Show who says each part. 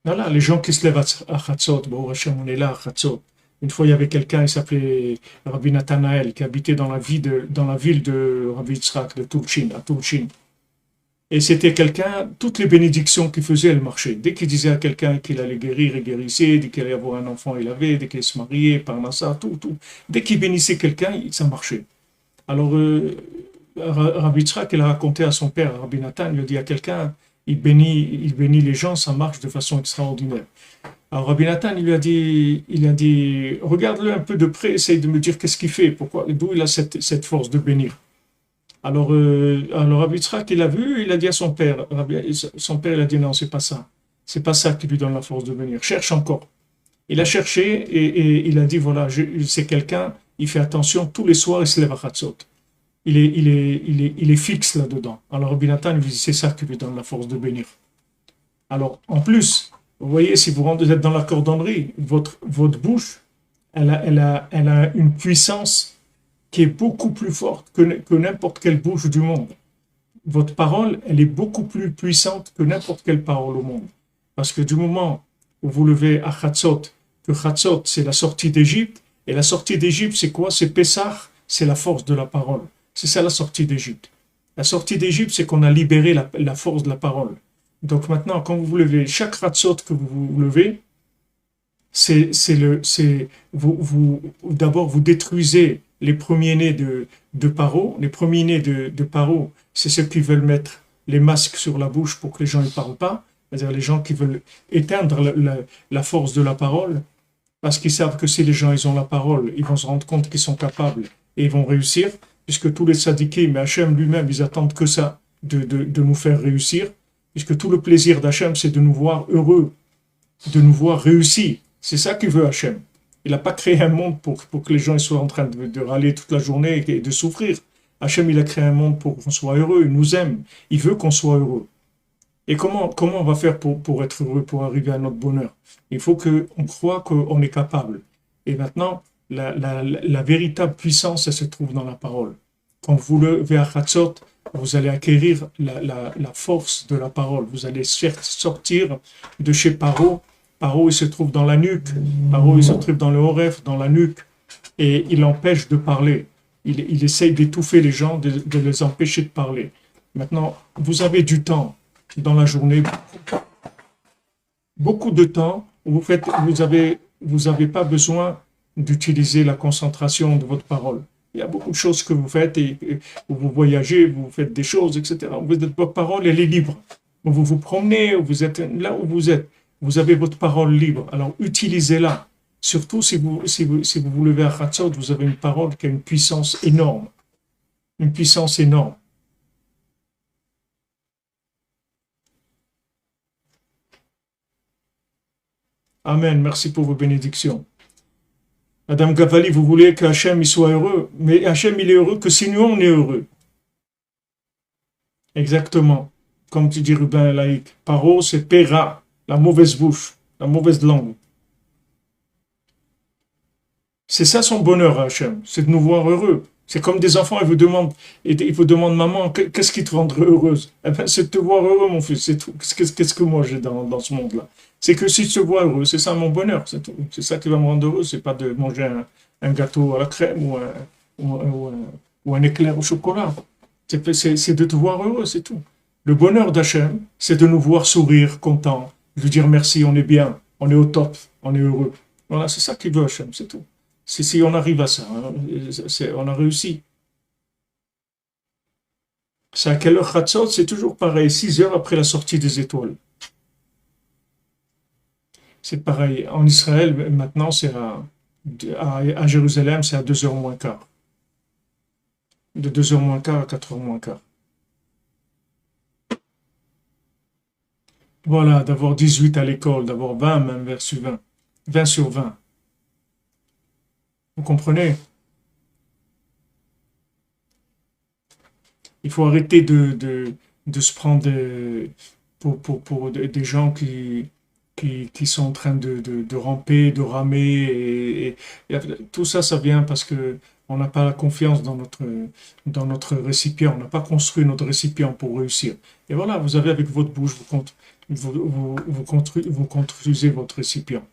Speaker 1: Voilà, les gens qui se lèvent à Chatzot, bon, Hachem, on est là à Chatzot. Une fois, il y avait quelqu'un, il s'appelait Rabbi Nathanaël, qui habitait dans la ville de Rabbi Yitzhak, de Tulchin, à Tulchin. Et c'était quelqu'un, toutes les bénédictions qu'il faisait, elles marchaient. Dès qu'il disait à quelqu'un qu'il allait guérir, il guérissait. Dès qu'il allait avoir un enfant, il avait. Dès qu'il se mariait, Parnassa, tout, tout. Dès qu'il bénissait quelqu'un, ça marchait. Alors, Rabbi Yitzhak, il a raconté à son père, Rabbi Nathan, il a dit à quelqu'un, il bénit les gens, ça marche de façon extraordinaire. Alors Rabbi Nathan, il a dit, regarde-le un peu de près, essaye de me dire qu'est-ce qu'il fait, pourquoi, d'où il a cette force de bénir. Alors Rabbi Yitzhak, il a vu, il a dit à son père, son père, il a dit non, c'est pas ça qui lui donne la force de bénir, cherche encore. Il a cherché et il a dit, voilà, c'est quelqu'un, il fait attention, tous les soirs, il se lève à Chatzot. Il est fixe là-dedans. Alors Rabbi Nathan, il dit, c'est ça qui lui donne la force de bénir. Alors, en plus, vous voyez, si vous êtes dans la cordonnerie, votre bouche, elle a une puissance qui est beaucoup plus forte que n'importe quelle bouche du monde. Votre parole, elle est beaucoup plus puissante que n'importe quelle parole au monde. Parce que du moment où vous levez à Chatzot, que Chatzot, c'est la sortie d'Égypte, et la sortie d'Égypte, c'est quoi? C'est Pessah, c'est la force de la parole. C'est ça la sortie d'Égypte. La sortie d'Égypte, c'est qu'on a libéré la force de la parole. Donc maintenant, quand vous vous levez, chaque Chatzot que vous vous levez, d'abord vous détruisez les premiers-nés de Paro. Les premiers-nés de Paro, c'est ceux qui veulent mettre les masques sur la bouche pour que les gens ne parlent pas. C'est-à-dire les gens qui veulent éteindre la force de la parole, parce qu'ils savent que si les gens ils ont la parole, ils vont se rendre compte qu'ils sont capables et ils vont réussir, puisque tous les sadikim, mais Hachem lui-même, ils attendent que ça, de nous faire réussir, puisque tout le plaisir d'Hachem, c'est de nous voir heureux, de nous voir réussir. C'est ça qu'il veut Hachem. Il n'a pas créé un monde pour que les gens soient en train de râler toute la journée et de souffrir. Hachem, il a créé un monde pour qu'on soit heureux, il nous aime, il veut qu'on soit heureux. Et comment on va faire pour être heureux, pour arriver à notre bonheur? Il faut qu'on croit qu'on est capable. Et maintenant, la véritable puissance, elle se trouve dans la parole. Quand vous levez à Chatzot, vous allez acquérir la force de la parole. Vous allez sortir de chez Paro. Paro, il se trouve dans la nuque. Paro, il se trouve dans le Horef, dans la nuque. Et il empêche de parler. Il essaye d'étouffer les gens, de les empêcher de parler. Maintenant, vous avez du temps dans la journée, beaucoup de temps, vous avez pas besoin d'utiliser la concentration de votre parole. Il y a beaucoup de choses que vous faites et vous voyagez, vous faites des choses, etc. Votre parole, elle est libre. Vous vous promenez, vous êtes là où vous êtes. Vous avez votre parole libre. Alors, utilisez-la. Surtout si vous vous levez à Chatzot, vous avez une parole qui a une puissance énorme. Une puissance énorme. Amen. Merci pour vos bénédictions. Madame Gavali, vous voulez qu'Hachem soit heureux, mais Hachem il est heureux que si nous on est heureux. Exactement. Comme tu dis Rubin Laïc. Paro, c'est Pera, la mauvaise bouche, la mauvaise langue. C'est ça son bonheur, Hachem, c'est de nous voir heureux. C'est comme des enfants, ils vous demandent, maman, qu'est-ce qui te rendrait heureuse? Eh bien, c'est de te voir heureux, mon fils, c'est tout. Qu'est-ce que moi j'ai dans ce monde-là? C'est que si je te vois heureux, c'est ça mon bonheur, c'est tout. C'est ça qui va me rendre heureux, c'est pas de manger un gâteau à la crème ou un éclair au chocolat. C'est de te voir heureux, c'est tout. Le bonheur d'Hachem, c'est de nous voir sourire, content, de dire merci, on est bien, on est au top, on est heureux. Voilà, c'est ça qu'il veut Hachem, c'est tout. Si on arrive à ça, hein, on a réussi. C'est à quelle heure Chatzot? C'est toujours pareil, 6 heures après la sortie des étoiles. C'est pareil. En Israël, maintenant, c'est à Jérusalem, c'est à 2 heures moins quart. De 2 heures moins quart à 4 heures moins quart. Voilà, d'avoir 18 à l'école, d'avoir 20 même versus 20. 20 sur 20. Vous comprenez? Il faut arrêter de se prendre pour des gens qui sont en train de ramper, de ramer. Et tout ça, ça vient parce que on n'a pas la confiance dans notre récipient. On n'a pas construit notre récipient pour réussir. Et voilà, vous avez avec votre bouche, vous construisez votre récipient.